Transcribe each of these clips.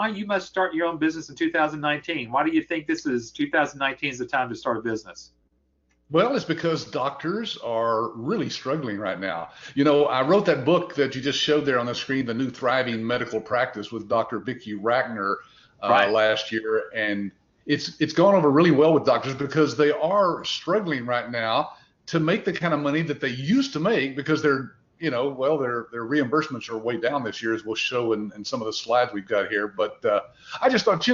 why you must start your own business in 2019. Why do you think this is 2019 is the time to start a business? Well, it's because doctors are really struggling right now. You know, I wrote that book that you just showed there on the screen, The New Thriving Medical Practice, with Dr. Vicki Wagner Right. last year, and it's gone over really well with doctors because they are struggling right now to make the kind of money that they used to make because their reimbursements are way down this year, as we'll show in some of the slides we've got here. But I just thought,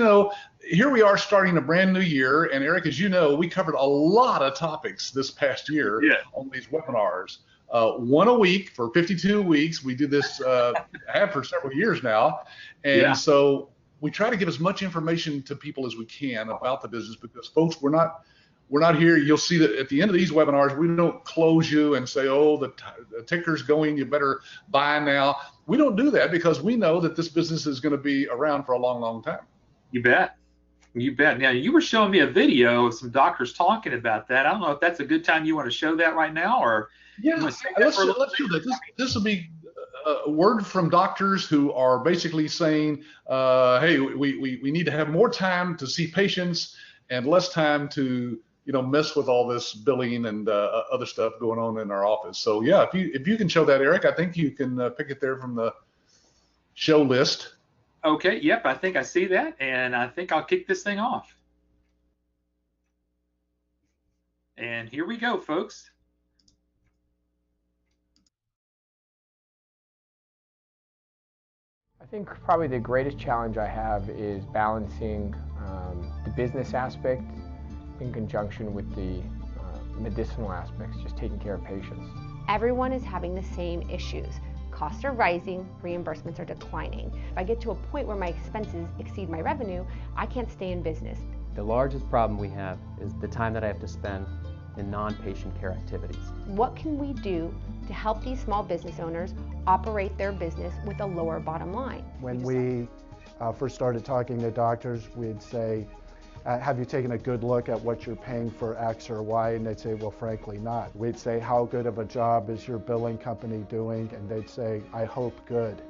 here we are starting a brand new year. And Eric, as you know, we covered a lot of topics this past year on these webinars. One a week for 52 weeks. We do this, have for several years now. And so we try to give as much information to people as we can about the business because, folks, we're not here. You'll see that at the end of these webinars, we don't close you and say, oh, the ticker's going, you better buy now. We don't do that because we know that this business is going to be around for a long, long time. You bet. You bet. Now, you were showing me a video of some doctors talking about that. I don't know if that's a good time you want to show that right now, or let's do that. This will be a word from doctors who are basically saying, hey, we need to have more time to see patients and less time to mess with all this billing and other stuff going on in our office. So yeah, if you can show that, Eric, I think you can pick it there from the show list. Okay. Yep. I think I see that, and I think I'll kick this thing off. And here we go, folks. I think probably the greatest challenge I have is balancing the business aspect in conjunction with the medicinal aspects, just taking care of patients. Everyone is having the same issues. Costs are rising, reimbursements are declining. If I get to a point where my expenses exceed my revenue, I can't stay in business. The largest problem we have is the time that I have to spend in non-patient care activities. What can we do to help these small business owners operate their business with a lower bottom line? When we first started talking to doctors, we'd say, have you taken a good look at what you're paying for X or Y? And they'd say, well, frankly not. We'd say, how good of a job is your billing company doing? And they'd say, I hope good.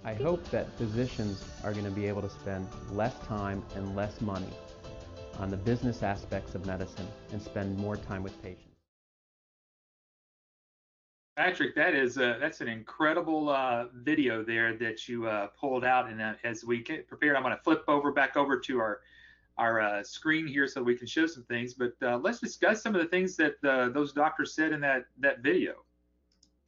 I hope that physicians are going to be able to spend less time and less money on the business aspects of medicine and spend more time with patients. Patrick, that's an incredible video there that you pulled out. And as we get prepared, I'm going to flip back over to our screen here so we can show some things. But let's discuss some of the things that those doctors said in that video.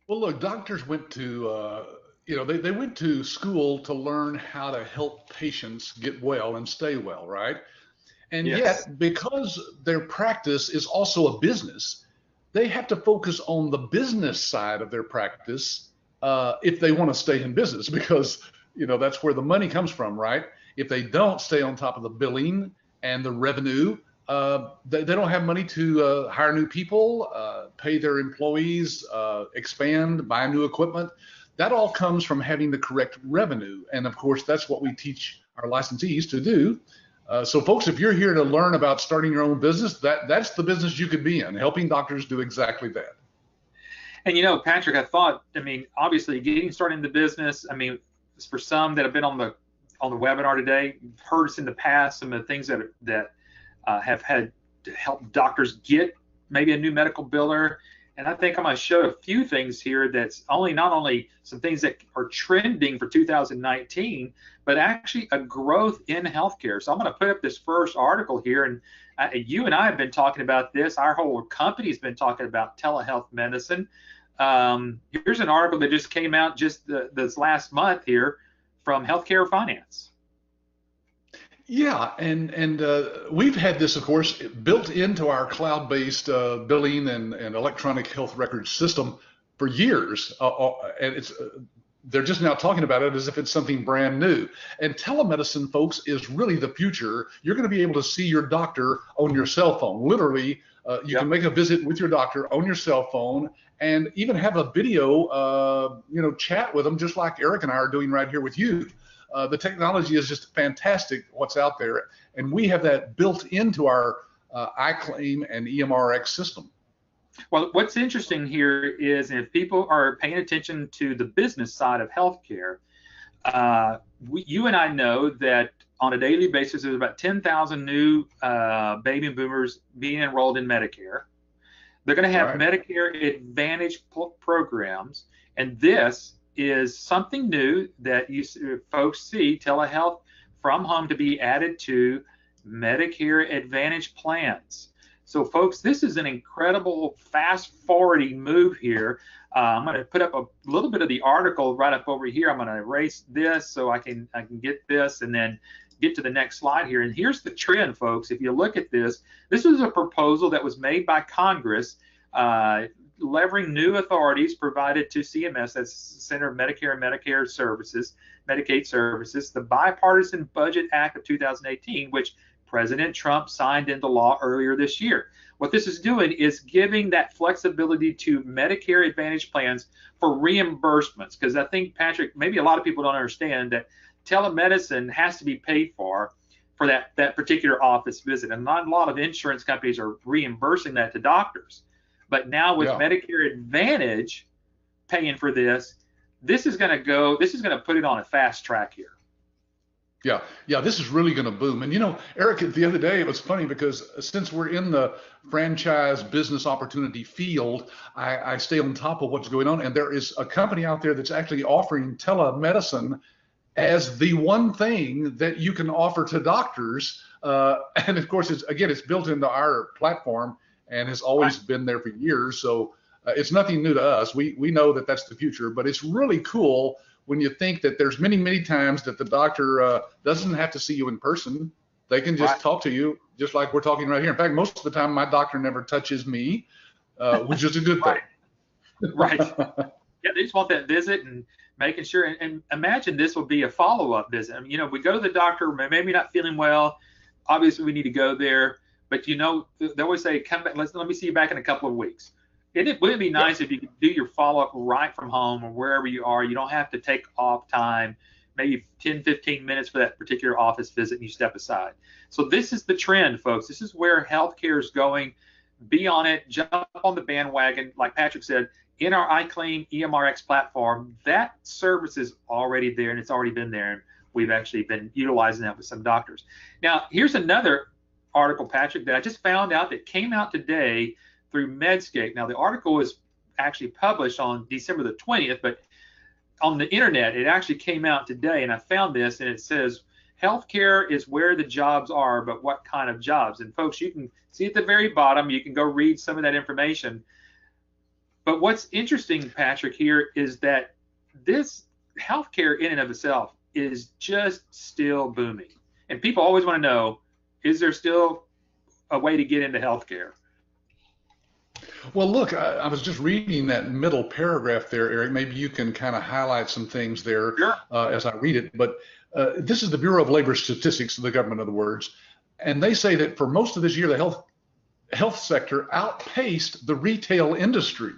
Well, look, doctors went to they went to school to learn how to help patients get well and stay well, right? And yet, because their practice is also a business, they have to focus on the business side of their practice if they want to stay in business, because that's where the money comes from, right? If they don't stay on top of the billing and the revenue, they don't have money to hire new people, pay their employees, expand, buy new equipment. That all comes from having the correct revenue. And of course, that's what we teach our licensees to do. So folks, if you're here to learn about starting your own business, that's the business you could be in, helping doctors do exactly that. And Patrick, obviously getting started in the business, for some that have been on the webinar today, you've heard us in the past, some of the things that have had to help doctors get maybe a new medical biller. And I think I'm going to show a few things here that's not only some things that are trending for 2019, but actually a growth in healthcare. So I'm going to put up this first article here, and you and I have been talking about this. Our whole company's been talking about telehealth medicine. Here's an article that just came out just this last month here from Healthcare Finance. Yeah, and we've had this, of course, built into our cloud-based billing and electronic health record system for years, and they're just now talking about it as if it's something brand new. And telemedicine, folks, is really the future. You're going to be able to see your doctor on your cell phone. Literally, you can make a visit with your doctor on your cell phone and even have a video, chat with them, just like Eric and I are doing right here with you. The technology is just fantastic, what's out there, and we have that built into our iClaim and EMRX system. Well, what's interesting here is if people are paying attention to the business side of healthcare, you and I know that on a daily basis, there's about 10,000 new baby boomers being enrolled in Medicare. They're going to have Right. Medicare Advantage programs, and this is something new that you folks see, telehealth from home to be added to Medicare Advantage plans. So, folks, this is an incredible fast-forwarding move here. I'm going to put up a little bit of the article right up over here. I'm going to erase this so I can get this and then get to the next slide here. And here's the trend, folks. If you look at this, this was a proposal that was made by Congress, leveraging new authorities provided to CMS, that's Center of Medicare and Medicare Services, Medicaid Services, the Bipartisan Budget Act of 2018, which President Trump signed into law earlier this year. What this is doing is giving that flexibility to Medicare Advantage plans for reimbursements, because I think, Patrick, maybe a lot of people don't understand that telemedicine has to be paid for that particular office visit, and not a lot of insurance companies are reimbursing that to doctors. But now with Medicare Advantage paying for this, this is going to put it on a fast track here. Yeah, this is really going to boom. And, Eric, the other day, it was funny because since we're in the franchise business opportunity field, I stay on top of what's going on. And there is a company out there that's actually offering telemedicine as the one thing that you can offer to doctors. And of course, it's built into our platform and has always been there for years. So it's nothing new to us. We know that that's the future, but it's really cool when you think that there's many times that the doctor doesn't have to see you in person. They can just talk to you just like we're talking right here. In fact, most of the time, my doctor never touches me, which is a good thing. Right. Yeah, they just want that visit and making sure. And imagine this will be a follow-up visit. I mean, we go to the doctor, maybe not feeling well. Obviously, we need to go there. But, they always say, come back. Let me see you back in a couple of weeks. Wouldn't it be nice if you could do your follow-up right from home or wherever you are? You don't have to take off time, maybe 10, 15 minutes for that particular office visit, and you step aside. So this is the trend, folks. This is where healthcare is going. Be on it. Jump on the bandwagon. Like Patrick said, in our iClaim EMRX platform, that service is already there, and it's already been there, and we've actually been utilizing that with some doctors. Now, here's another article, Patrick, that I just found out that came out today through Medscape. Now, the article was actually published on December the 20th, but on the internet, it actually came out today, and I found this, and it says, healthcare is where the jobs are, but what kind of jobs? And folks, you can see at the very bottom, you can go read some of that information. But what's interesting, Patrick, here is that this healthcare in and of itself is just still booming. And people always want to know, is there still a way to get into healthcare? Well, look, I was just reading that middle paragraph there, Eric. Maybe you can kind of highlight some things there as I read it. But this is the Bureau of Labor Statistics, the government, of the words. And they say that for most of this year, the health sector outpaced the retail industry.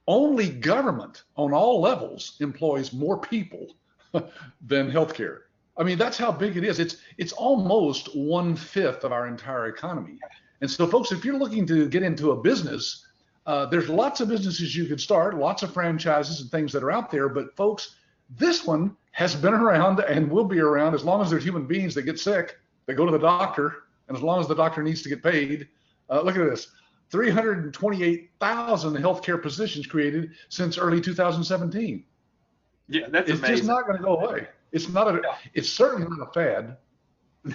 Only government on all levels employs more people than healthcare. I mean, that's how big it is. It's almost 1/5 of our entire economy. And so, folks, if you're looking to get into a business, there's lots of businesses you could start, lots of franchises and things that are out there. But, folks, this one has been around and will be around as long as there's human beings that get sick, that go to the doctor, and as long as the doctor needs to get paid. Look at this. 328,000 healthcare positions created since early 2017. Yeah, that's amazing. It's just not going to go away. It's certainly not a fad.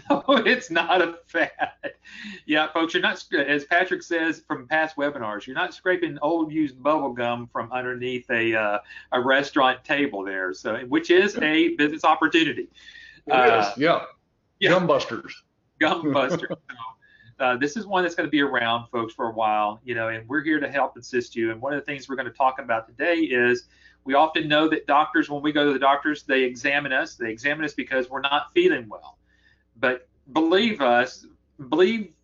No, it's not a fad. Yeah, folks, you're not, as Patrick says from past webinars, you're not scraping old used bubble gum from underneath a restaurant table there, so which is a business opportunity. It is, yeah. Gum busters. Gum busters. So, this is one that's going to be around, folks, for a while, and we're here to help assist you. And one of the things we're going to talk about today is we often know that doctors, when we go to the doctors, they examine us. They examine us because we're not feeling well. But believe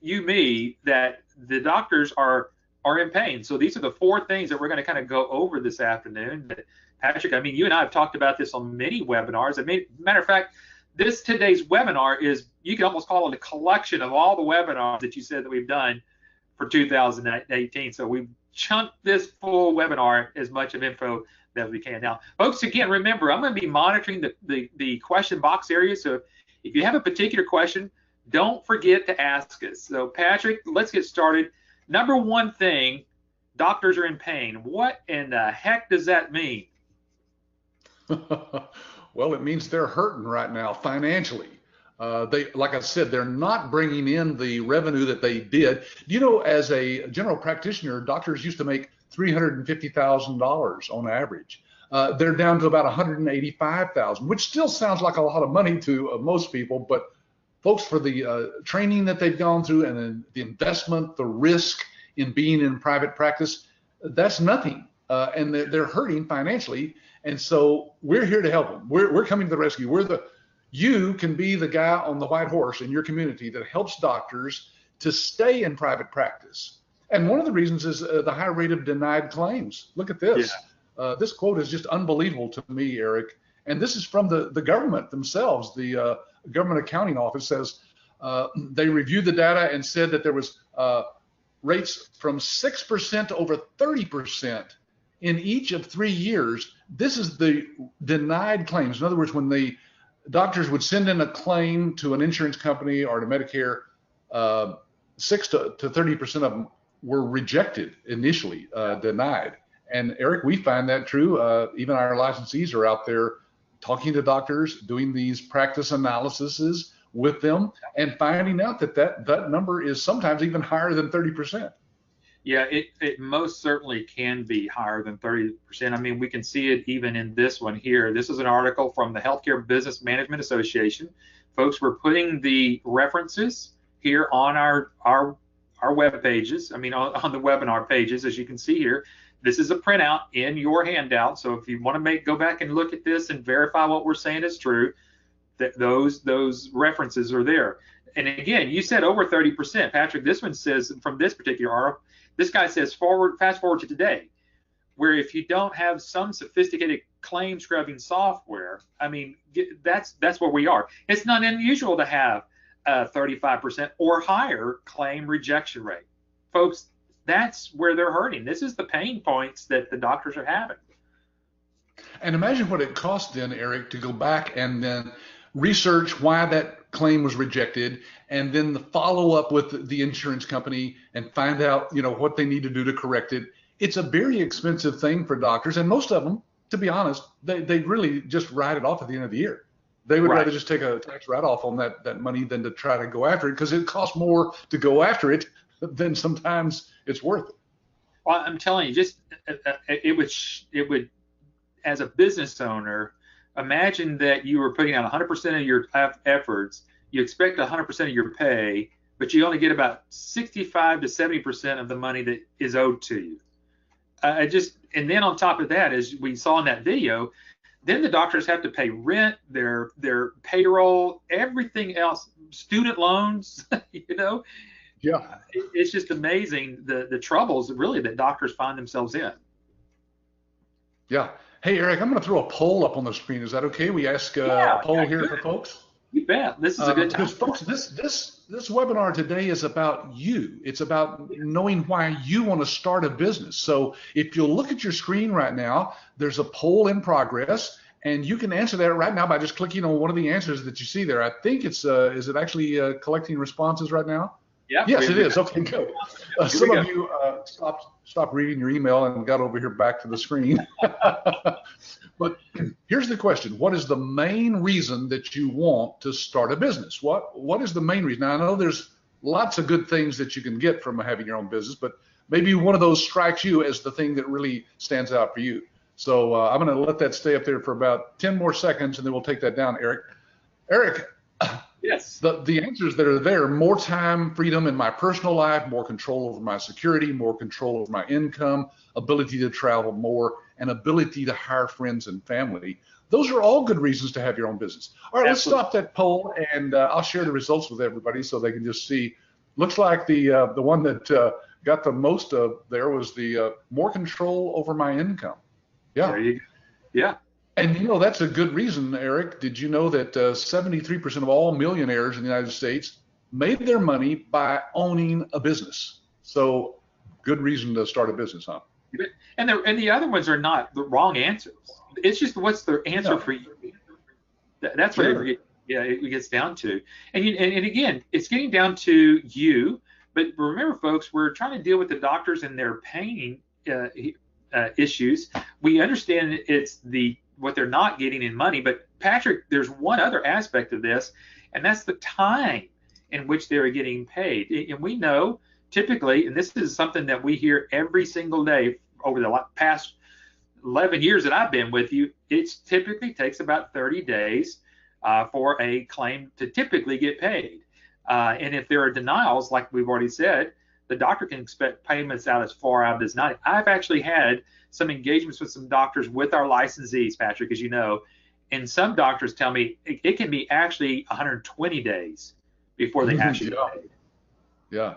you me, that the doctors are in pain. So these are the 4 things that we're going to kind of go over this afternoon. Patrick, I mean, you and I have talked about this on many webinars. I mean, matter of fact, today's webinar is, you can almost call it a collection of all the webinars that you said that we've done for 2018. So we've chunked this full webinar as much of info that we can. Now, folks, again, remember, I'm going to be monitoring the question box area. So If you have a particular question, don't forget to ask us. So Patrick, let's get started. Number one thing, doctors are in pain. What in the heck does that mean? Well, it means they're hurting right now financially. Like I said, they're not bringing in the revenue that they did. You know, as a general practitioner, doctors used to make $350,000 on average. They're down to about $185,000, which still sounds like a lot of money to most people. But folks, for the training that they've gone through and the investment, the risk in being in private practice, that's nothing. And they're hurting financially. And so we're here to help them. We're coming to the rescue. You can be the guy on the white horse in your community that helps doctors to stay in private practice. And one of the reasons is the high rate of denied claims. Look at this. Yeah. This quote is just unbelievable to me, Eric. And this is from the government themselves. The government accounting office says they reviewed the data and said that there was rates from 6% to over 30% in each of 3 years. This is the denied claims. In other words, when the doctors would send in a claim to an insurance company or to Medicare, 6 to 30% of them were rejected initially, denied. And Eric, we find that true. Even our licensees are out there talking to doctors, doing these practice analyses with them, and finding out that number is sometimes even higher than 30%. Yeah, it most certainly can be higher than 30%. I mean, we can see it even in this one here. This is an article from the Healthcare Business Management Association. Folks, we're putting the references here on our web pages. I mean, on the webinar pages, as you can see here. This is a printout in your handout. So if you want to go back and look at this and verify what we're saying is true, that those references are there. And again, you said over 30%. Patrick, this one says from this particular article, this guy says fast forward to today, where if you don't have some sophisticated claim scrubbing software, I mean, that's where we are. It's not unusual to have a 35% or higher claim rejection rate. Folks, that's where they're hurting. This is the pain points that the doctors are having. And imagine what it cost then, Eric, to go back and then research why that claim was rejected, and then the follow up with the insurance company and find out, what they need to do to correct it. It's a very expensive thing for doctors, and most of them, to be honest, they really just write it off at the end of the year. They would rather just take a tax write-off on that money than to try to go after it, because it costs more to go after it than sometimes it's worth it. Well, I'm telling you, just it would, as a business owner, imagine that you were putting out 100% of your efforts. You expect 100% of your pay, but you only get about 65 to 70% of the money that is owed to you. And then on top of that, as we saw in that video, then the doctors have to pay rent, their payroll, everything else, student loans, Yeah. It's just amazing the troubles really that doctors find themselves in. Yeah. Hey, Eric, I'm going to throw a poll up on the screen. Is that okay? We ask a poll here for folks. You bet. This is a good time. Because folks, this webinar today is about you. It's about knowing why you want to start a business. So if you'll look at your screen right now, there's a poll in progress, and you can answer that right now by just clicking on one of the answers that you see there. I think it's is it actually collecting responses right now? Yeah. Yes, it is. Okay, good. Some of you stopped reading your email and got over here back to the screen. But here's the question. What is the main reason that you want to start a business? What is the main reason? Now, I know there's lots of good things that you can get from having your own business, but maybe one of those strikes you as the thing that really stands out for you. So I'm going to let that stay up there for about 10 more seconds, and then we'll take that down, Eric. Eric. Yes. The answers that are there: more time, freedom in my personal life, more control over my security, more control over my income, ability to travel more, and ability to hire friends and family. Those are all good reasons to have your own business. All right, Absolutely. Let's stop that poll, and I'll share the results with everybody so they can just see. Looks like the one that got the most there was the more control over my income. Yeah. There you go. Yeah. And that's a good reason, Eric. Did you know that 73% of all millionaires in the United States made their money by owning a business? So good reason to start a business, huh? And the other ones are not the wrong answers. It's just what's the answer for you. That's what Yeah, it gets down to, and again, it's getting down to you. But remember, folks, we're trying to deal with the doctors and their pain issues. We understand it's what they're not getting in money, but Patrick, there's one other aspect of this, and that's the time in which they're getting paid. And we know typically, and this is something that we hear every single day over the past 11 years that I've been with you, it typically takes about 30 days for a claim to typically get paid. And if there are denials, like we've already said, the doctor can expect payments out as far out as 90. I've actually had some engagements with some doctors with our licensees, Patrick, as you know, and some doctors tell me it can be actually 120 days before they actually get paid. Yeah.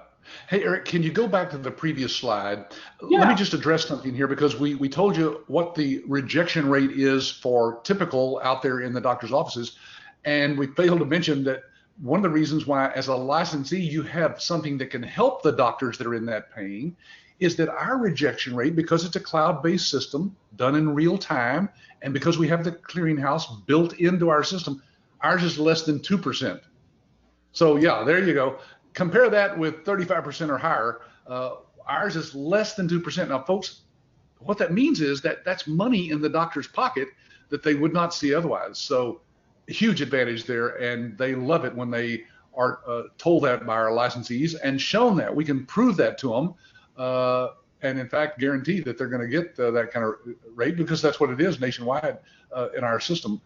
Hey, Eric, can you go back to the previous slide? Yeah. Let me just address something here, because we told you what the rejection rate is for typical out there in the doctor's offices. And we failed to mention that one of the reasons why, as a licensee, you have something that can help the doctors that are in that pain is that our rejection rate, because it's a cloud-based system done in real time, and because we have the clearinghouse built into our system, ours is less than 2%. So yeah, there you go. Compare that with 35% or higher. Ours is less than 2%. Now, folks, what that means is that that's money in the doctor's pocket that they would not see otherwise. So a huge advantage there, and they love it when they are told that by our licensees and shown that. We can prove that to them, and in fact guarantee that they're going to get that kind of rate, because that's what it is nationwide in our system,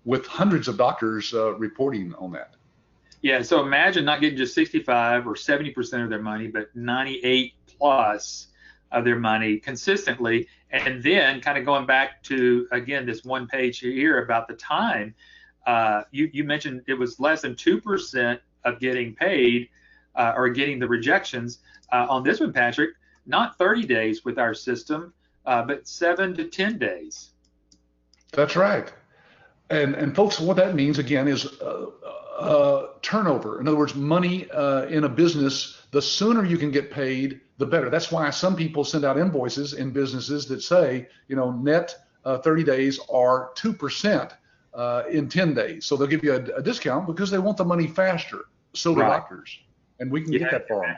with hundreds of doctors reporting on that. Yeah, so imagine not getting just 65 or 70% of their money, but 98 plus of their money consistently. And then kind of going back to, again, this one page here about the time, you mentioned it was less than 2% of getting paid or getting the rejections. On this one, Patrick, not 30 days with our system, but 7 to 10 days. That's right. And folks, what that means, again, is turnover. In other words, money in a business, the sooner you can get paid, the better. That's why some people send out invoices in businesses that say, net 30 days or 2% in 10 days. So they'll give you a discount because they want the money faster. So do doctors. And we can get that for them.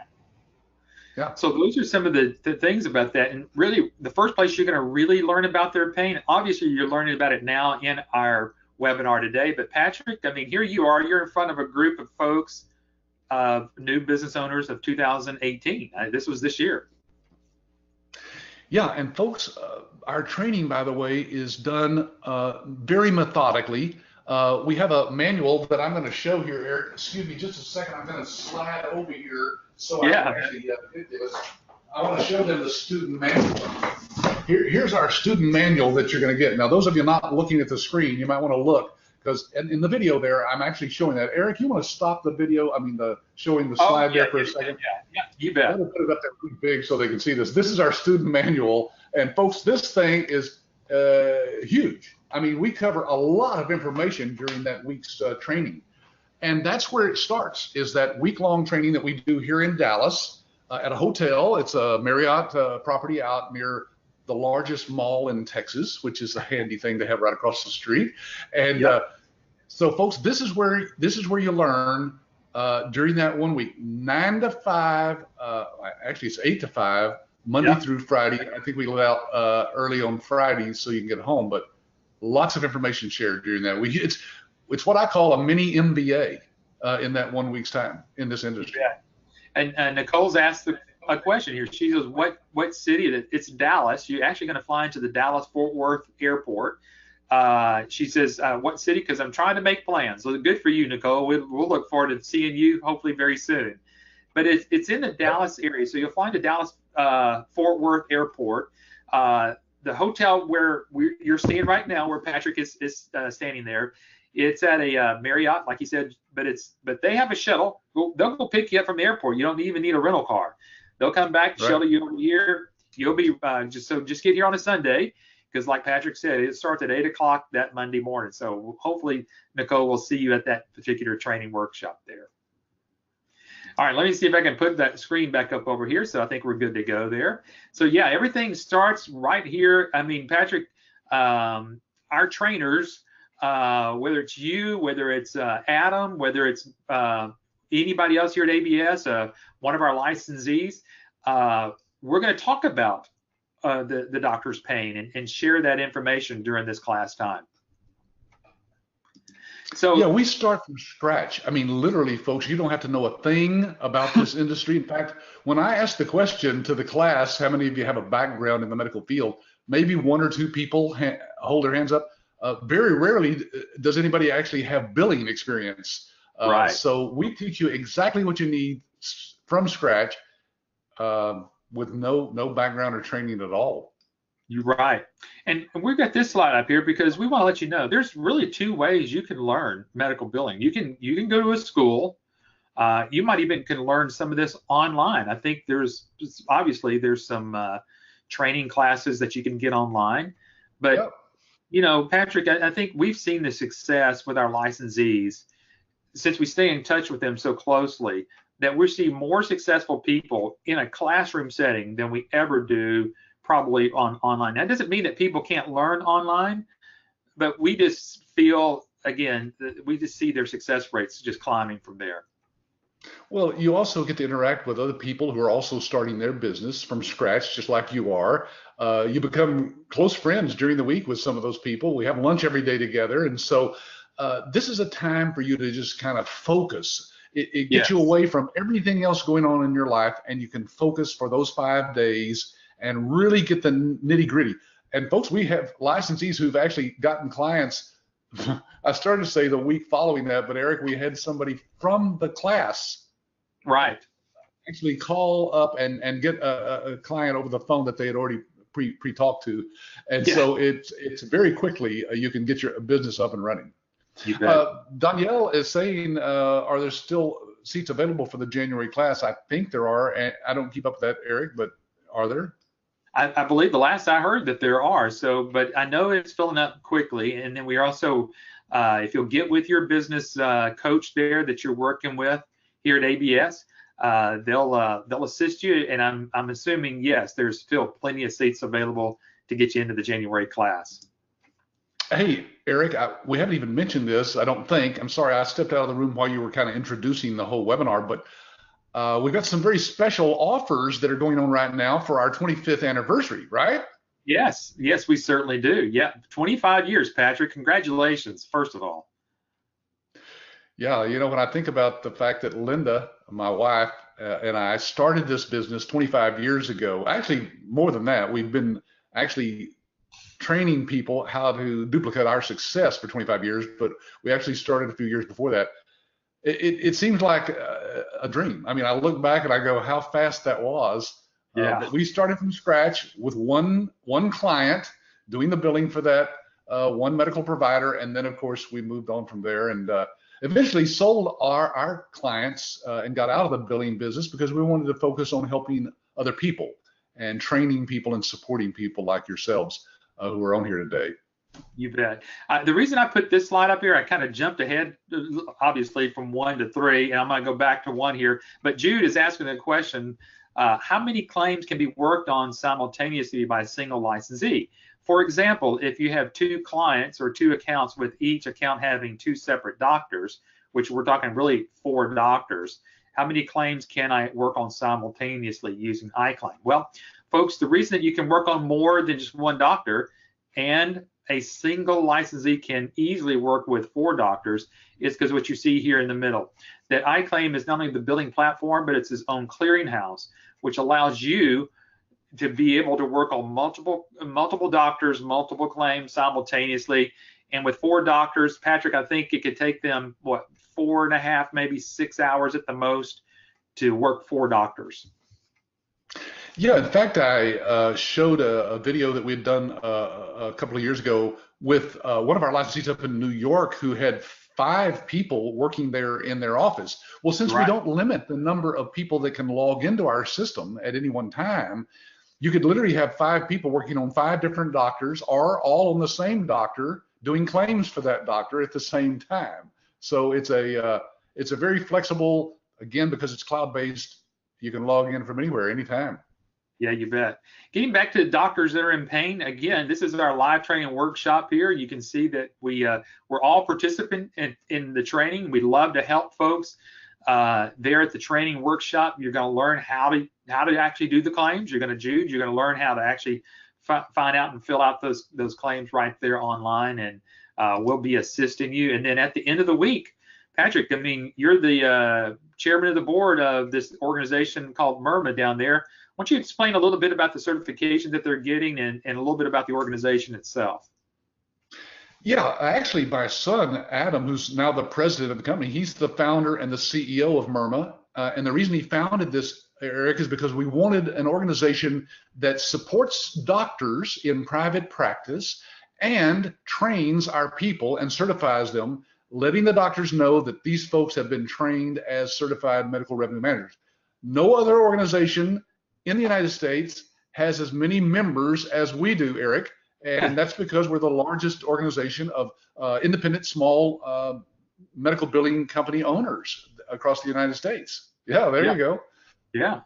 Yeah. So those are some of the things about that. And really, the first place you're going to really learn about their pain, obviously you're learning about it now in our webinar today. But Patrick, I mean, here you are, you're in front of a group of folks, new business owners of 2018. This was this year. Yeah, and folks, our training, by the way, is done very methodically. We have a manual that I'm going to show here, Eric. Excuse me just a second. I'm going to slide over here so I can actually get this. I want to show them the student manual. Here's our student manual that you're going to get. Now, those of you not looking at the screen, you might want to look, because in the video there, I'm actually showing that. Eric, you want to stop the video? I mean, showing the slide there for a second? Yeah, you bet. I'm going to put it up there pretty big so they can see this. This is our student manual. And folks, this thing is huge. I mean, we cover a lot of information during that week's training. And that's where it starts, is that week-long training that we do here in Dallas at a hotel. It's a Marriott property out near the largest mall in Texas, which is a handy thing to have right across the street. And so, folks, this is where you learn during that 1 week, 9 to 5. Actually, it's 8 to 5, Monday through Friday. I think we let out early on Fridays so you can get home, but lots of information shared during that week. It's what I call a mini MBA in that 1 week's time in this industry. Yeah. And Nicole's asked a question here. She goes, what city? It's Dallas. You're actually going to fly into the Dallas-Fort Worth airport. She says, what city? Because I'm trying to make plans. So good for you, Nicole. We'll look forward to seeing you hopefully very soon. But it's in the Dallas area. So you'll fly into Dallas-Fort Worth airport. The hotel where you're staying right now, where Patrick is standing there, it's at a Marriott, like you said, but they have a shuttle. They'll go pick you up from the airport. You don't even need a rental car. They'll come back, shuttle you over here. You'll be just get here on a Sunday, because like Patrick said, it starts at 8 o'clock that Monday morning. So hopefully, Nicole, will see you at that particular training workshop there. All right, let me see if I can put that screen back up over here. So I think we're good to go there. So yeah, everything starts right here. I mean, Patrick, our trainers whether it's you, whether it's Adam, whether it's anybody else here at ABS, one of our licensees, we're going to talk about the doctor's pain and share that information during this class time. So yeah, we start from scratch. I mean, literally, folks, you don't have to know a thing about this industry. In fact, when I ask the question to the class, how many of you have a background in the medical field, maybe one or two people hold their hands up. Very rarely does anybody actually have billing experience. Right. So we teach you exactly what you need from scratch with no background or training at all. You're right. And we've got this slide up here because we want to let you know there's really two ways you can learn medical billing. You can go to a school. You might even can learn some of this online. I think there's some training classes that you can get online. But Yep. you know, Patrick, I think we've seen the success with our licensees since we stay in touch with them so closely that we see more successful people in a classroom setting than we ever do probably online. That doesn't mean that people can't learn online, but we just feel, again, that we just see their success rates just climbing from there. Well, you also get to interact with other people who are also starting their business from scratch, just like you are. You become close friends during the week with some of those people. We have lunch every day together. And so this is a time for you to just kind of focus. It gets you away from everything else going on in your life, and you can focus for those 5 days and really get the nitty gritty. And folks, we have licensees who've actually gotten clients. I started to say the week following that, but Eric, we had somebody from the class right actually call up and get a client over the phone that they had already pre-talked to. And so it's very quickly you can get your business up and running. You bet. Danielle is saying, are there still seats available for the January class? I think there are. And I don't keep up with that, Eric, but are there? I believe the last I heard that there are. So, but I know it's filling up quickly. And then we also, if you'll get with your business coach there that you're working with here at ABS, they'll assist you. And I'm assuming, yes, there's still plenty of seats available to get you into the January class. Hey, Eric, we haven't even mentioned this, I don't think. I'm sorry, I stepped out of the room while you were kind of introducing the whole webinar, but we've got some very special offers that are going on right now for our 25th anniversary, right? Yes, we certainly do. Yeah, 25 years, Patrick. Congratulations, first of all. Yeah, you know, when I think about the fact that Linda, my wife, and I started this business 25 years ago, actually more than that, we've been actually training people how to duplicate our success for 25 years, but we actually started a few years before that. It seems like a dream. I mean, I look back and I go, how fast that was. Yeah. But we started from scratch with one client doing the billing for that one medical provider, and then of course we moved on from there and eventually sold our clients and got out of the billing business because we wanted to focus on helping other people and training people and supporting people like yourselves who are on here today. You bet. The reason I put this slide up here, I kind of jumped ahead, obviously, from 1 to 3, and I'm going to go back to 1 here. But Jude is asking the question, how many claims can be worked on simultaneously by a single licensee? For example, if you have 2 clients or 2 accounts with each account having 2 separate doctors, which we're talking really 4 doctors, how many claims can I work on simultaneously using iClaim? Well, folks, the reason that you can work on more than just 1 doctor and a single licensee can easily work with 4 doctors is because what you see here in the middle, that iClaim is not only the billing platform, but it's its own clearinghouse, which allows you to be able to work on multiple doctors, multiple claims simultaneously. And with 4 doctors, Patrick, I think it could take them, 4.5, maybe 6 hours at the most to work 4 doctors. Yeah, in fact, I showed a video that we had done a couple of years ago with one of our licensees up in New York who had 5 people working there in their office. Well, since we don't limit the number of people that can log into our system at any one time, you could literally have 5 people working on 5 different doctors or all on the same doctor doing claims for that doctor at the same time. So it's a very flexible, again, because it's cloud-based, you can log in from anywhere, anytime. Yeah, you bet. Getting back to doctors that are in pain, again, this is our live training workshop here. You can see that we're all participant in the training. We love to help folks there at the training workshop. You're going to learn how to actually do the claims. You're going to Jude. You're going to learn how to actually find out and fill out those claims right there online, and we'll be assisting you. And then at the end of the week, Patrick, I mean, you're the chairman of the board of this organization called MIRMA down there. Why don't you explain a little bit about the certifications that they're getting and a little bit about the organization itself? Yeah, actually, my son, Adam, who's now the president of the company, he's the founder and the CEO of MIRMA. And the reason he founded this, Eric, is because we wanted an organization that supports doctors in private practice and trains our people and certifies them, letting the doctors know that these folks have been trained as certified medical revenue managers. No other organization in the United States has as many members as we do, Eric, and that's because we're the largest organization of independent small medical billing company owners across the United States. Yeah, there you go. Yeah.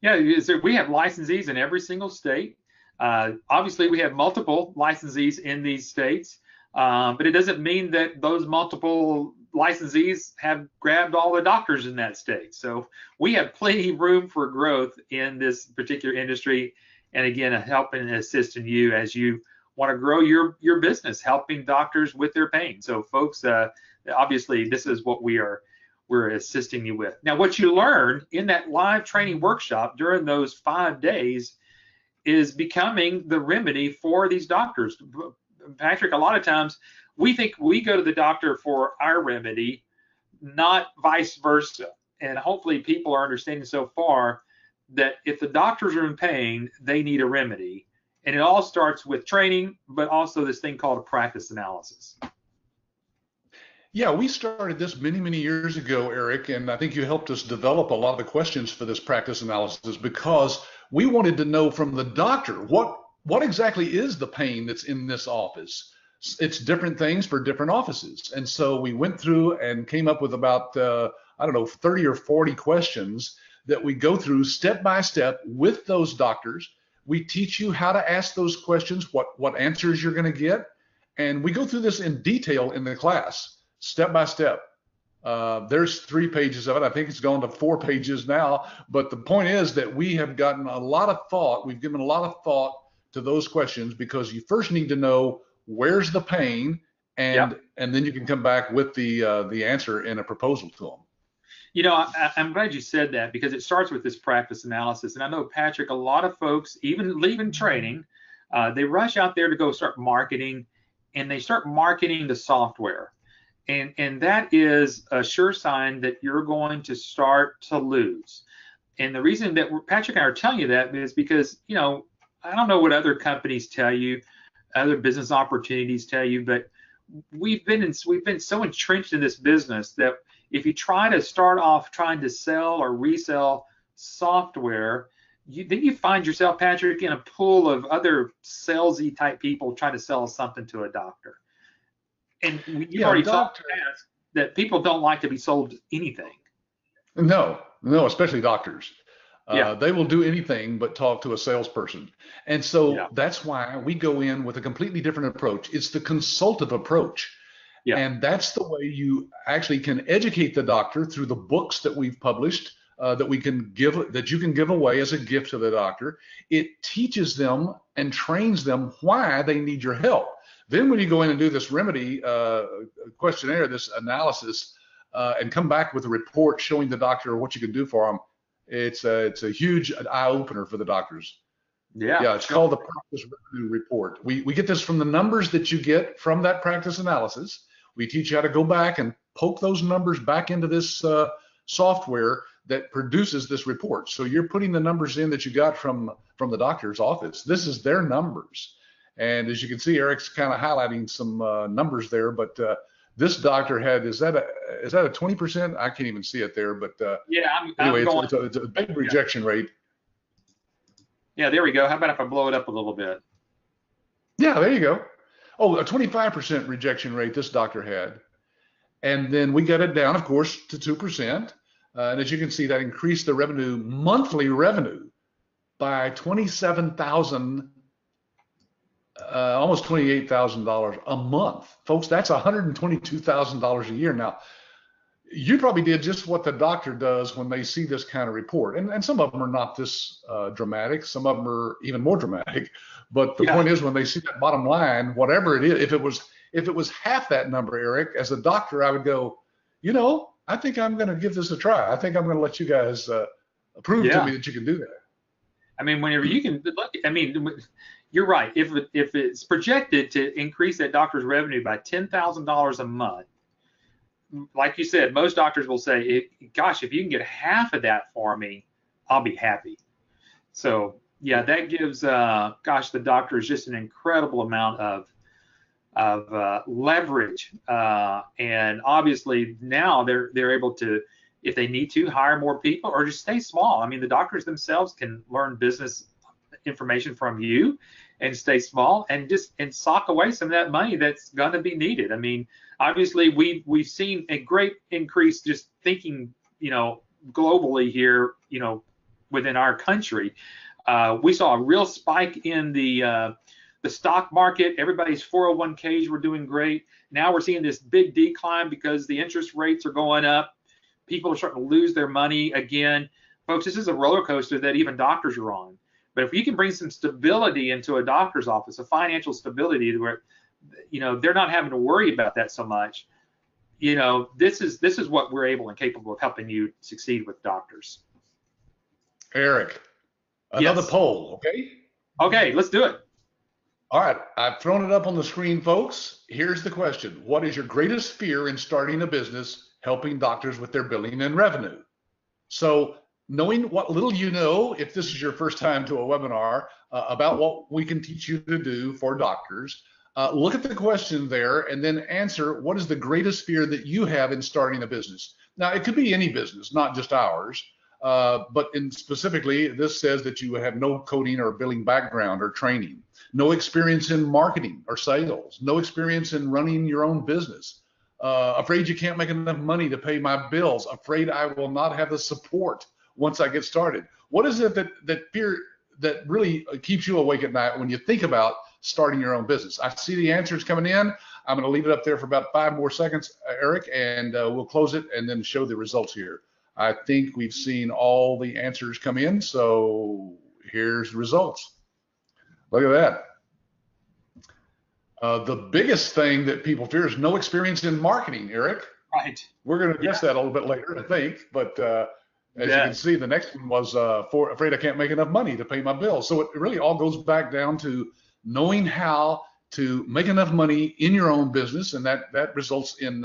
Yeah, so we have licensees in every single state. Obviously, we have multiple licensees in these states, but it doesn't mean that those multiple licensees have grabbed all the doctors in that state. So we have plenty of room for growth in this particular industry. And again, helping and assisting you as you want to grow your business, helping doctors with their pain. So folks, obviously this is what we're assisting you with. Now, what you learned in that live training workshop during those 5 days is becoming the remedy for these doctors. Patrick, a lot of times we think we go to the doctor for our remedy, not vice versa. And hopefully people are understanding so far that if the doctors are in pain, they need a remedy. And it all starts with training, but also this thing called a practice analysis. Yeah, we started this many, many years ago, Eric, and I think you helped us develop a lot of the questions for this practice analysis because we wanted to know from the doctor what exactly is the pain that's in this office. It's different things for different offices. And so we went through and came up with about, 30 or 40 questions that we go through step by step with those doctors. We teach you how to ask those questions, what answers you're going to get. And we go through this in detail in the class, step by step. There's 3 pages of it. I think it's gone to 4 pages now. But the point is that we have gotten a lot of thought. We've given a lot of thought to those questions because you first need to know where's the pain, and then you can come back with the answer in a proposal to them. You know, I'm glad you said that because it starts with this practice analysis. And I know, Patrick, a lot of folks, even leaving training, they rush out there to go start marketing, and they start marketing the software. And that is a sure sign that you're going to start to lose. And the reason that Patrick and I are telling you that is because, you know, I don't know what other companies tell you, other business opportunities tell you, but we've been so entrenched in this business that if you try to start off trying to sell or resell software, then you find yourself, Patrick, in a pool of other salesy type people trying to sell something to a doctor. And you've already talked that people don't like to be sold anything. No, especially doctors. They will do anything but talk to a salesperson. And so that's why we go in with a completely different approach. It's the consultative approach. And that's the way you actually can educate the doctor through the books that we've published that you can give away as a gift to the doctor. It teaches them and trains them why they need your help. Then when you go in and do this remedy questionnaire, this analysis, and come back with a report showing the doctor what you can do for them, it's a huge eye opener for the doctors. Yeah, it's called the practice revenue report. We get this from the numbers that you get from that practice analysis. We teach you how to go back and poke those numbers back into this software that produces this report. So you're putting the numbers in that you got from the doctor's office. This is their numbers. And as you can see, Eric's kind of highlighting some numbers there, but this doctor had, is that a 20%? I can't even see it there, but anyway, it's a big rejection rate. Yeah, there we go. How about if I blow it up a little bit? Yeah, there you go. Oh, a 25% rejection rate this doctor had. And then we got it down, of course, to 2%. And as you can see, that increased the monthly revenue by $27,000, almost $28,000 a month. Folks, that's $122,000 a year. Now, you probably did just what the doctor does when they see this kind of report. And some of them are not this dramatic. Some of them are even more dramatic. But the point is, when they see that bottom line, whatever it is, if it was half that number, Eric, as a doctor, I would go, I think I'm going to give this a try. I think I'm going to let you guys prove to me that you can do that. I mean, whenever you can look, I mean, you're right. If it's projected to increase that doctor's revenue by $10,000 a month, like you said, most doctors will say, gosh, if you can get half of that for me, I'll be happy. So yeah, that gives, the doctors just an incredible amount of leverage. And obviously now they're able to, if they need to, hire more people or just stay small. I mean, the doctors themselves can learn business information from you and stay small and sock away some of that money that's going to be needed. I mean, obviously we've seen a great increase just thinking, globally here, within our country. We saw a real spike in the stock market. Everybody's 401ks were doing great. Now we're seeing this big decline because the interest rates are going up. People are starting to lose their money again. Folks, this is a roller coaster that even doctors are on. But if you can bring some stability into a doctor's office, a financial stability where, they're not having to worry about that so much, this is what we're able and capable of helping you succeed with doctors. Eric, another poll, okay? Okay, let's do it. All right, I've thrown it up on the screen, folks. Here's the question. What is your greatest fear in starting a business helping doctors with their billing and revenue? So knowing what little you know, if this is your first time to a webinar, about what we can teach you to do for doctors, look at the question there and then answer, what is the greatest fear that you have in starting a business? Now, it could be any business, not just ours. But specifically, this says that you have no coding or billing background or training, no experience in marketing or sales, no experience in running your own business, afraid you can't make enough money to pay my bills, afraid I will not have the support once I get started. What is it that fear that really keeps you awake at night when you think about starting your own business? I see the answers coming in. I'm going to leave it up there for about 5 more seconds, Eric, and we'll close it and then show the results here. I think we've seen all the answers come in, so here's the results. Look at that. The biggest thing that people fear is no experience in marketing, Eric. Right. We're going to address that a little bit later, I think, but as you can see, the next one was afraid I can't make enough money to pay my bills. So it really all goes back down to knowing how to make enough money in your own business, and that results in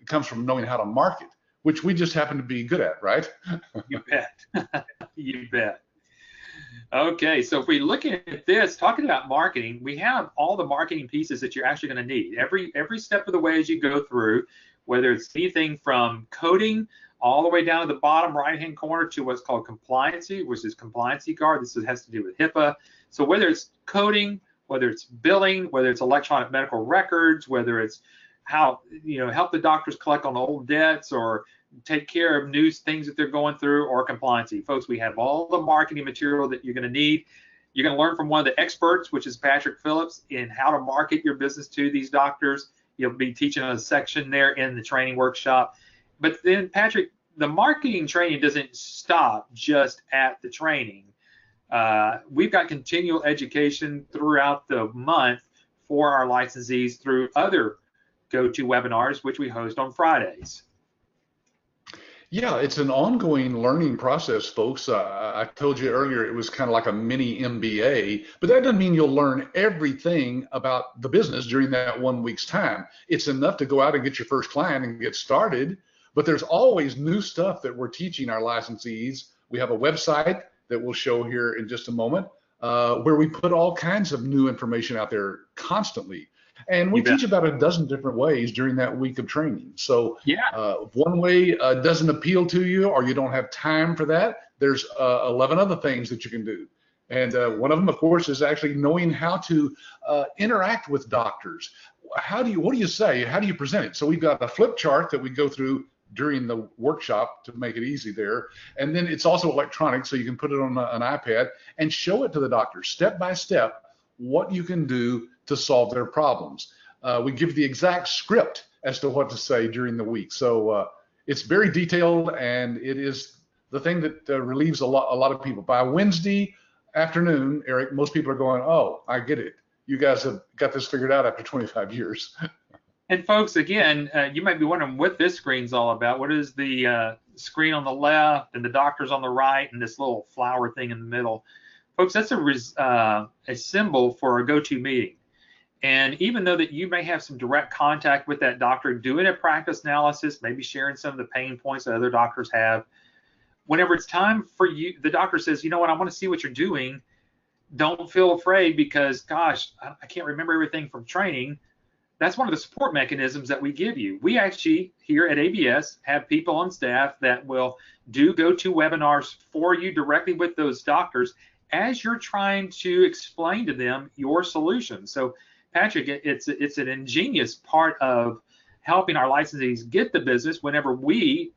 comes from knowing how to market, which we just happen to be good at, right? You bet. You bet. Okay, so if we look at this, talking about marketing, we have all the marketing pieces that you're actually going to need. Every step of the way as you go through, whether it's anything from coding all the way down to the bottom right-hand corner to what's called compliancy, which is compliancy guard. This has to do with HIPAA. So whether it's coding, whether it's billing, whether it's electronic medical records, whether it's how, help the doctors collect on old debts or take care of new things that they're going through, or compliancy. Folks, we have all the marketing material that you're going to need. You're going to learn from one of the experts, which is Patrick Phillips, in how to market your business to these doctors. You'll be teaching a section there in the training workshop. But then, Patrick, the marketing training doesn't stop just at the training. We've got continual education throughout the month for our licensees through other go-to webinars, which we host on Fridays. Yeah, it's an ongoing learning process, folks. I told you earlier it was kind of like a mini MBA, but that doesn't mean you'll learn everything about the business during that 1 week's time. It's enough to go out and get your first client and get started, but there's always new stuff that we're teaching our licensees. We have a website that we'll show here in just a moment, where we put all kinds of new information out there constantly. And we teach about a dozen different ways during that week of training. So if one way doesn't appeal to you, or you don't have time for that, there's 11 other things that you can do. And one of them, of course, is actually knowing how to interact with doctors. What do you say? How do you present it? So we've got a flip chart that we go through during the workshop to make it easy there. And then it's also electronic, so you can put it on an iPad and show it to the doctor step by step what you can do to solve their problems. We give the exact script as to what to say during the week. So it's very detailed, and it is the thing that relieves a lot of people. By Wednesday afternoon, Eric, most people are going, oh, I get it. You guys have got this figured out after 25 years. And folks, again, you might be wondering what this screen's all about. What is the screen on the left and the doctor's on the right and this little flower thing in the middle? Folks, that's a symbol for a go-to meeting. And even though that you may have some direct contact with that doctor, doing a practice analysis, maybe sharing some of the pain points that other doctors have, whenever it's time for you, the doctor says, you know what, I want to see what you're doing. Don't feel afraid because, gosh, I can't remember everything from training. That's one of the support mechanisms that we give you. We actually, here at ABS, have people on staff that will do go-to webinars for you directly with those doctors as you're trying to explain to them your solution. So, Patrick, it's an ingenious part of helping our licensees get the business whenever we,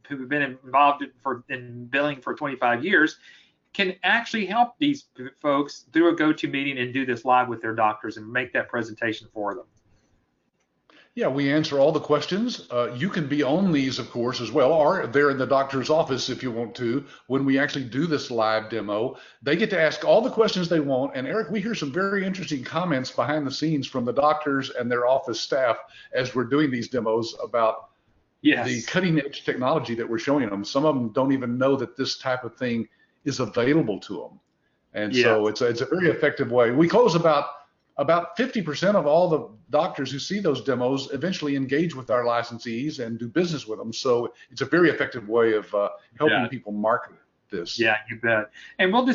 who've been involved in billing for 25 years, can actually help these folks through a go-to meeting and do this live with their doctors and make that presentation for them. Yeah, we answer all the questions. You can be on these, of course, as well, or they're in the doctor's office if you want to. When we actually do this live demo, they get to ask all the questions they want. And Eric, we hear some very interesting comments behind the scenes from the doctors and their office staff as we're doing these demos about the cutting edge technology that we're showing them. Some of them don't even know that this type of thing is available to them. And so it's a very effective way. We close about 50% of all the doctors who see those demos eventually engage with our licensees and do business with them. So it's a very effective way of helping people market this. Yeah, you bet. And we'll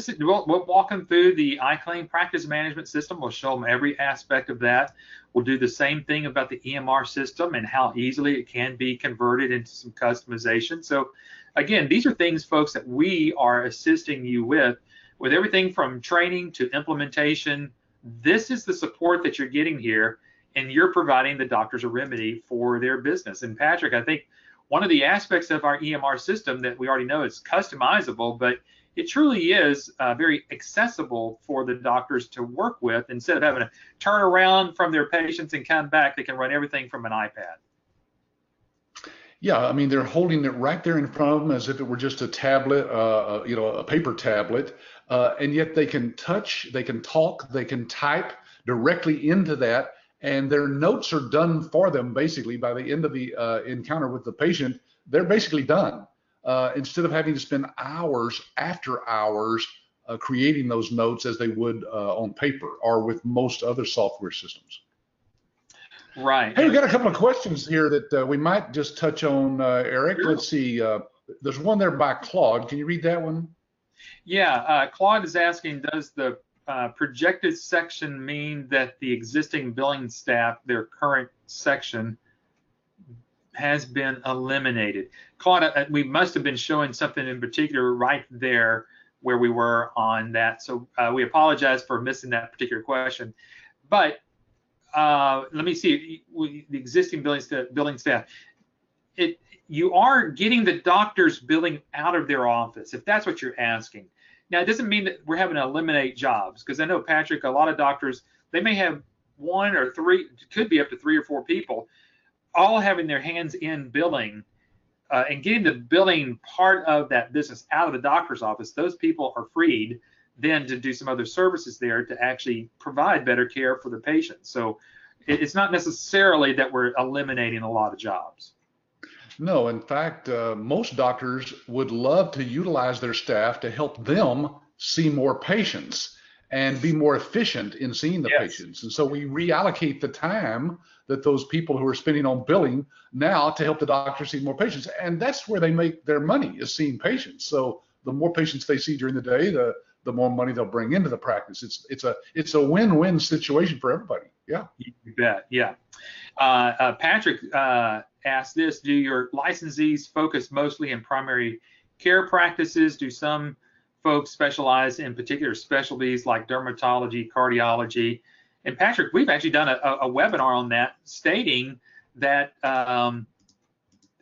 walk them through the iClaim practice management system. We'll show them every aspect of that. We'll do the same thing about the EMR system and how easily it can be converted into some customization. So again, these are things, folks, that we are assisting you with everything from training to implementation. This is the support that you're getting here, and you're providing the doctors a remedy for their business. And Patrick, I think one of the aspects of our EMR system that we already know is customizable, but it truly is very accessible for the doctors to work with. Instead of having to turn around from their patients and come back, they can run everything from an iPad. Yeah, I mean, they're holding it right there in front of them as if it were just a tablet, a paper tablet, and yet they can touch, they can talk, they can type directly into that, and their notes are done for them basically by the end of the encounter with the patient. They're basically done. Instead of having to spend hours after hours creating those notes as they would on paper or with most other software systems. Right. Hey, we've got a couple of questions here that we might just touch on, Eric. Sure. Let's see. There's one there by Claude. Can you read that one? Yeah. Claude is asking, does the projected section mean that the existing billing staff, their current section, has been eliminated? Claude, we must have been showing something in particular right there where we were on that. So we apologize for missing that particular question. But let me see, the existing billing staff. You are getting the doctors billing out of their office, if that's what you're asking. Now, it doesn't mean that we're having to eliminate jobs, because I know, Patrick, a lot of doctors, they may have one or three, could be up to 3 or 4 people, all having their hands in billing and getting the billing part of that business out of the doctor's office. Those people are freed then to do some other services there to actually provide better care for the patient. So it's not necessarily that we're eliminating a lot of jobs. No, in fact, most doctors would love to utilize their staff to help them see more patients and be more efficient in seeing the patients. And so we reallocate the time that those people who are spending on billing now to help the doctor see more patients. And that's where they make their money, is seeing patients. So the more patients they see during the day, the more money they'll bring into the practice. It's a win-win situation for everybody. Yeah. You bet. Yeah. Patrick asked this: do your licensees focus mostly in primary care practices? Do some folks specialize in particular specialties like dermatology, cardiology? And Patrick, we've actually done a webinar on that, stating that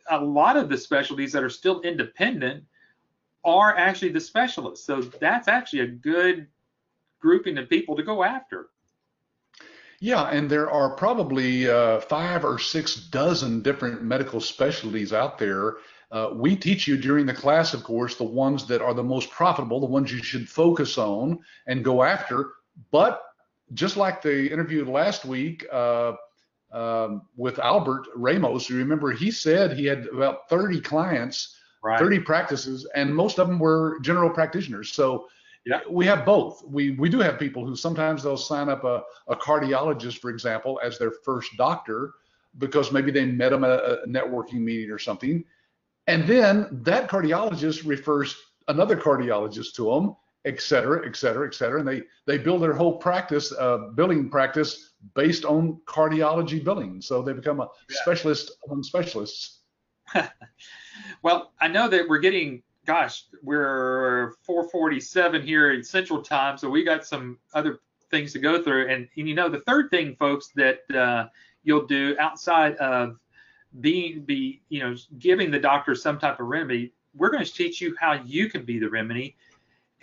a lot of the specialties that are still independent are actually the specialists. So that's actually a good grouping of people to go after. Yeah, and there are probably 5 or 6 dozen different medical specialties out there. We teach you during the class, of course, the ones that are the most profitable, the ones you should focus on and go after. But just like the interview last week with Albert Ramos, you remember he said he had about 30 clients, Right. 30 practices, and most of them were general practitioners. So Yeah. we have both. We do have people who sometimes they'll sign up a cardiologist, for example, as their first doctor because maybe they met them at a networking meeting or something. And then that cardiologist refers another cardiologist to them, et cetera, et cetera, et cetera. And they build their whole practice, billing practice based on cardiology billing. So they become a specialist among specialists. Well, I know that we're getting, gosh, we're 4:47 here in Central Time, so we got some other things to go through. And you know, the third thing, folks, that you'll do outside of giving the doctor some type of remedy, we're going to teach you how you can be the remedy.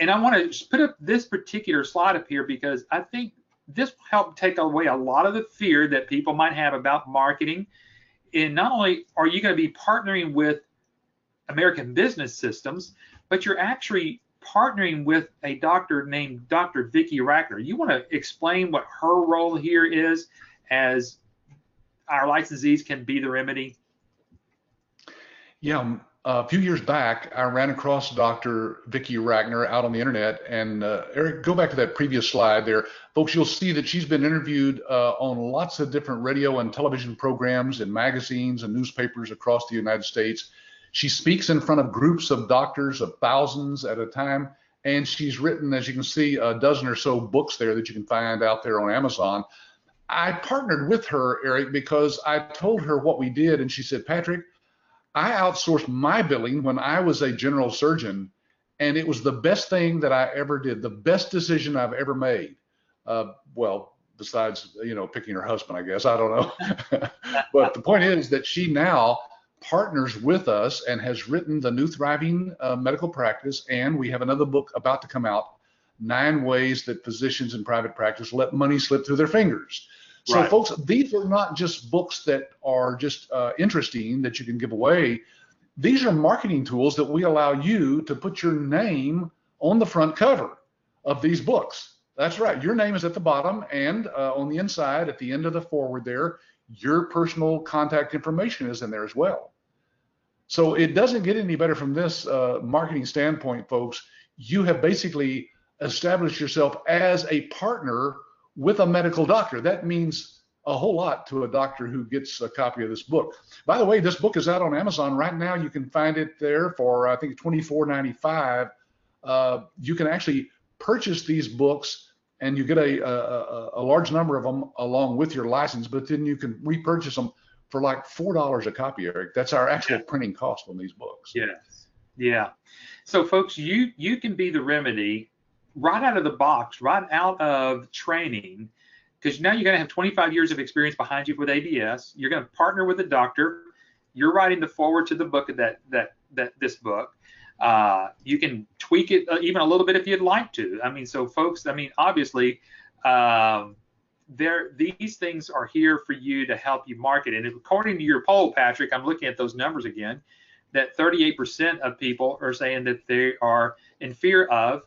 And I want to put up this particular slide up here because I think this will help take away a lot of the fear that people might have about marketing. And not only are you going to be partnering with American Business Systems, but you're actually partnering with a doctor named Dr. Vicki Rackner. You want to explain what her role here is as our licensees can be the remedy? Yeah, a few years back, I ran across Dr. Vicki Rackner out on the internet. And Eric, go back to that previous slide there. Folks, you'll see that she's been interviewed on lots of different radio and television programs and magazines and newspapers across the United States. She speaks in front of groups of doctors of thousands at a time. And she's written, as you can see, a dozen or so books there that you can find out there on Amazon. I partnered with her, Eric, because I told her what we did. And she said, Patrick, I outsourced my billing when I was a general surgeon, and it was the best thing that I ever did, the best decision I've ever made. Well, besides, picking her husband, I guess, I don't know. But the point is that she now partners with us and has written the New Thriving Medical Practice, and we have another book about to come out, 9 Ways That Physicians in Private Practice Let Money Slip Through Their Fingers. So, Right. Folks, these are not just books that are just interesting that you can give away. These are marketing tools that we allow you to put your name on the front cover of these books. That's right. Your name is at the bottom, and on the inside, at the end of the forward there, your personal contact information is in there as well. So it doesn't get any better from this marketing standpoint, folks. You have basically established yourself as a partner with a medical doctor. That means a whole lot to a doctor who gets a copy of this book. By the way, this book is out on Amazon right now. You can find it there for, I think, $24.95. You can actually purchase these books, and you get a large number of them along with your license, but then you can repurchase them for like $4 a copy, Eric. That's our actual printing cost on these books. Yes. Yeah. So, folks, you can be the remedy right out of the box, right out of training, because now you're going to have 25 years of experience behind you with ABS. You're going to partner with a doctor. You're writing the forward to the book of this book. You can tweak it even a little bit if you'd like to. I mean, so folks, obviously, these things are here for you to help you market. And according to your poll, Patrick, I'm looking at those numbers again, that 38% of people are saying that they are in fear of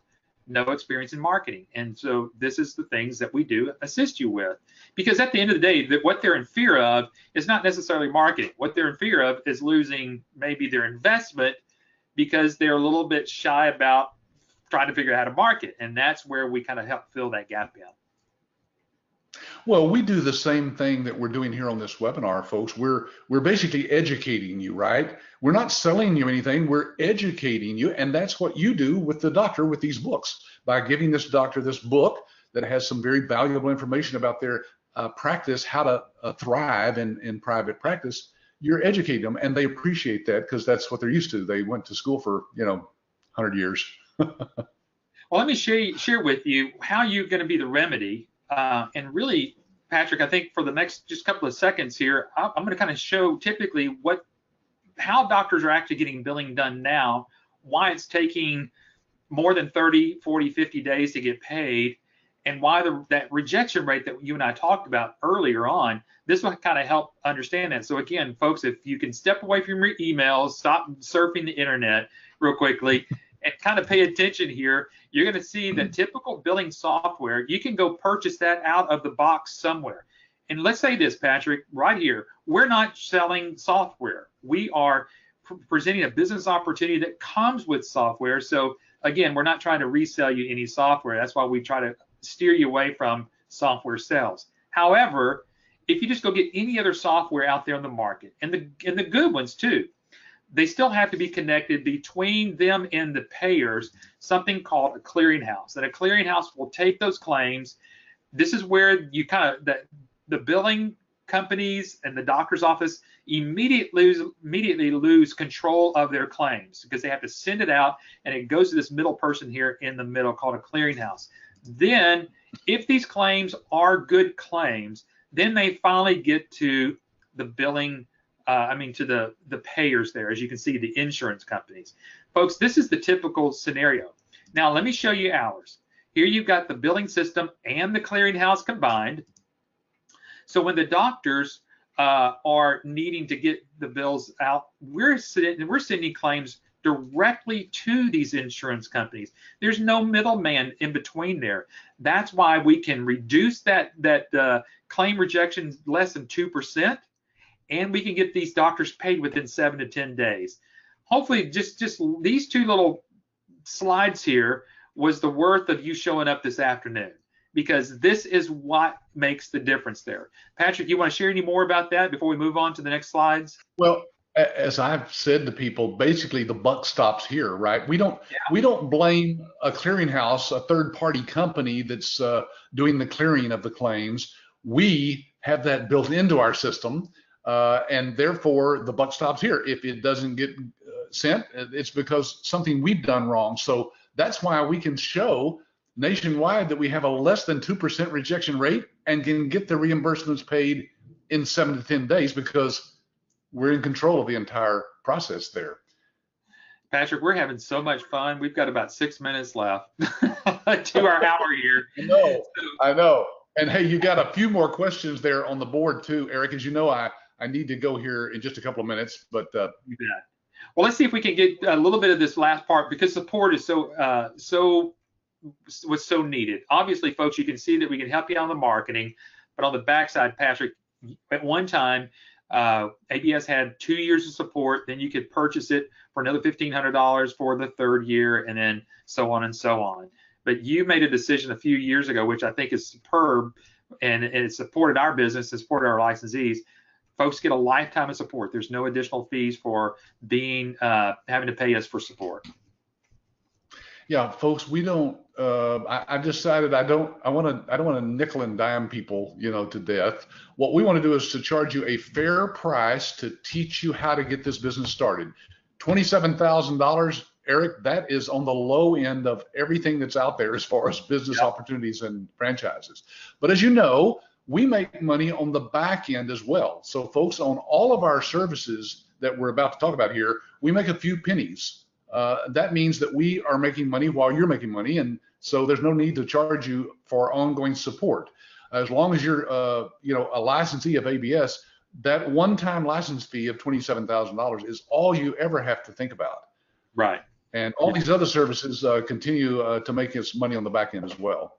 no experience in marketing. And so this is the things that we do assist you with, because at the end of the day, what they're in fear of is not necessarily marketing. What they're in fear of is losing maybe their investment because they're a little bit shy about trying to figure out how to market. And that's where we kind of help fill that gap in. Well, we do the same thing that we're doing here on this webinar, folks. We're basically educating you, right? We're not selling you anything. We're educating you, and that's what you do with the doctor with these books. By giving this doctor this book that has some very valuable information about their practice, how to thrive in private practice, you're educating them, and they appreciate that because that's what they're used to. They went to school for 100 years. Well, let me share with you how you're going to be the remedy. And really, Patrick, I think for the next just couple of seconds here, I'm going to kind of show typically what how doctors are actually getting billing done now, why it's taking more than 30, 40, 50 days to get paid, and why that rejection rate that you and I talked about earlier on, this will kind of help understand that. So again, folks, if you can step away from your emails, stop surfing the internet real quickly, and kind of pay attention here, you're going to see that typical billing software, you can go purchase that out of the box somewhere. And let's say this, Patrick, right here, we're not selling software. We are presenting a business opportunity that comes with software. So again, we're not trying to resell you any software. That's why we try to steer you away from software sales. However, if you just go get any other software out there on the market, and the good ones too, they still have to be connected between them and the payers, something called a clearinghouse. And a clearinghouse will take those claims. This is where you kind of, the billing companies and the doctor's office immediately lose control of their claims, because they have to send it out, and it goes to this middle person here in the middle called a clearinghouse. Then if these claims are good claims, then they finally get to the billing, to the payers there. As you can see, the insurance companies. Folks, this is the typical scenario. Now let me show you ours. Here you've got the billing system and the clearinghouse combined. So when the doctors are needing to get the bills out, we're sending claims directly to these insurance companies. There's no middleman in between there. That's why we can reduce that claim rejection less than 2%, and we can get these doctors paid within 7 to 10 days. Hopefully, just these two little slides here was the worth of you showing up this afternoon, because this is what makes the difference there. Patrick, you want to share any more about that before we move on to the next slides? Well, as I've said to people, basically the buck stops here, right? We don't blame a clearinghouse, a third-party company that's doing the clearing of the claims. We have that built into our system, and therefore the buck stops here. If it doesn't get sent, it's because something we've done wrong. So that's why we can show nationwide that we have a less than 2% rejection rate and can get the reimbursements paid in 7 to 10 days, because we're in control of the entire process there. Patrick, we're having so much fun. We've got about 6 minutes left to our hour here. I know. And hey, you got a few more questions there on the board too, Eric. As you know, I need to go here in just a couple of minutes, but you bet. Well, let's see if we can get a little bit of this last part, because support is so needed. Obviously, folks, you can see that we can help you on the marketing, but on the backside, Patrick, at one time, ABS had 2 years of support. Then you could purchase it for another $1,500 for the third year, and then so on and so on. But you made a decision a few years ago, which I think is superb, and it supported our business, it supported our licensees. Folks get a lifetime of support. There's no additional fees for having to pay us for support. Yeah, folks, we don't. I decided I don't want to nickel and dime people, to death. What we want to do is to charge you a fair price to teach you how to get this business started. $27,000, Eric, that is on the low end of everything that's out there as far as business opportunities and franchises. But as you know, we make money on the back end as well. So folks, on all of our services that we're about to talk about here, we make a few pennies. That means that we are making money while you're making money, and so there's no need to charge you for ongoing support. As long as you're, a licensee of ABS, that one-time license fee of $27,000 is all you ever have to think about. Right. And all these other services continue to make us money on the back end as well.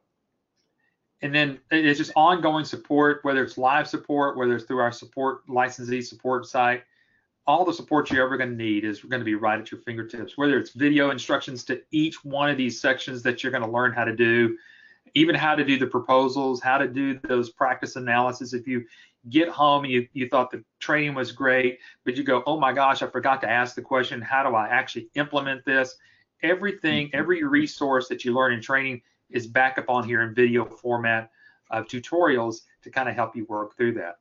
And then it's just ongoing support, whether it's live support, whether it's through our licensee support site. All the support you're ever going to need is going to be right at your fingertips, whether it's video instructions to each one of these sections that you're going to learn how to do, even how to do the proposals, how to do those practice analysis. If you get home and you thought the training was great, but you go, oh my gosh, I forgot to ask the question, how do I actually implement this? Everything, every resource that you learn in training is back up on here in video format of tutorials to kind of help you work through that.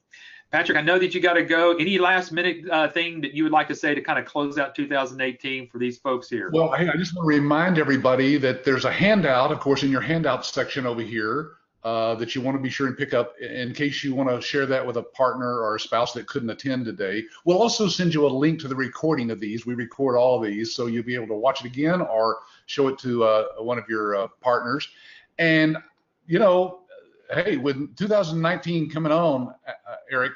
Patrick, I know that you got to go. Any last minute thing that you would like to say to kind of close out 2018 for these folks here? Well, hey, I just want to remind everybody that there's a handout, of course, in your handout section over here that you want to be sure and pick up in case you want to share that with a partner or a spouse that couldn't attend today. We'll also send you a link to the recording of these. We record all of these, so you'll be able to watch it again or show it to one of your partners. And, you know, hey, with 2019 coming on, Eric,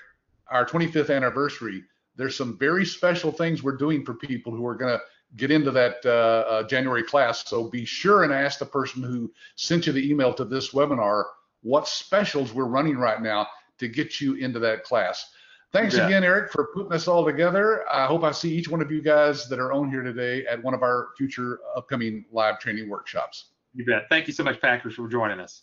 our 25th anniversary, there's some very special things we're doing for people who are going to get into that January class. So be sure and ask the person who sent you the email to this webinar what specials we're running right now to get you into that class. Thanks again, Eric, for putting this all together. I hope I see each one of you guys that are on here today at one of our future upcoming live training workshops. You bet. Thank you so much, Patrick, for joining us.